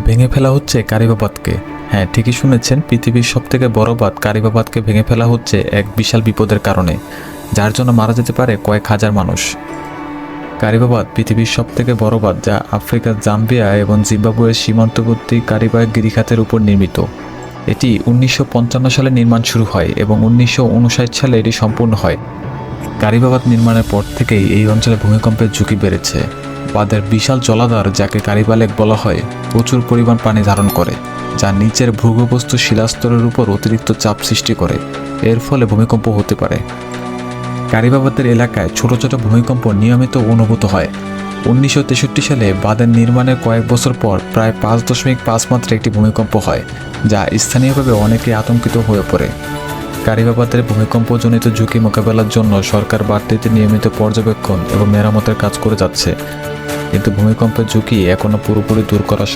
ভেঙে ফেলা হচ্ছে কারিবাবাদকে। হ্যাঁ, ঠিকই শুনেছেন, পৃথিবীর সবথেকে বড় বাঁধ কারিবাবাদকে ভেঙে ফেলা হচ্ছে এক বিশাল বিপদের কারণে, যার জন্য মারা যেতে পারে কয়েক হাজার মানুষ। কারিবাবাদ পৃথিবীর সবথেকে বড় বাঁধ, যা আফ্রিকার জাম্বিয়া এবং জিম্বাবুয়ের সীমান্তবর্তী কারিবা গিরিখাতের উপর নির্মিত। এটি 1955 সালে নির্মাণ শুরু হয় এবং 1959 সালে এটি সম্পূর্ণ হয়। কারিবাবাদ নির্মাণের পর থেকেই এই অঞ্চলে ভূমিকম্পের ঝুঁকি বেড়েছে। বাঁধের বিশাল জলাধার, যাকে কারিবা লেক বলা হয়, প্রচুর পরিমাণ পানি ধারণ করে, যা নিচের ভূগর্ভস্থ শিলাস্তরের উপর অতিরিক্ত চাপ সৃষ্টি করে। এর ফলে ভূমিকম্প হতে পারে। কারিবাবাদের এলাকায় ছোট ছোট ভূমিকম্প নিয়মিত অনুভূত হয়। 1963 সালে বাঁধের নির্মাণের কয়েক বছর পর প্রায় 5.5 মাত্রা একটি ভূমিকম্প হয়, যা স্থানীয়ভাবে অনেকে আতঙ্কিত হয়ে পড়ে। কারিবাবাদের ভূমিকম্পজনিত ঝুঁকি মোকাবেলার জন্য সরকার বাড়তিতে নিয়মিত পর্যবেক্ষণ এবং মেরামতের কাজ করে যাচ্ছে, কিন্তু ভূমিকম্পের ঝুঁকি এখনও পুরোপুরি দূর করা সম্ভব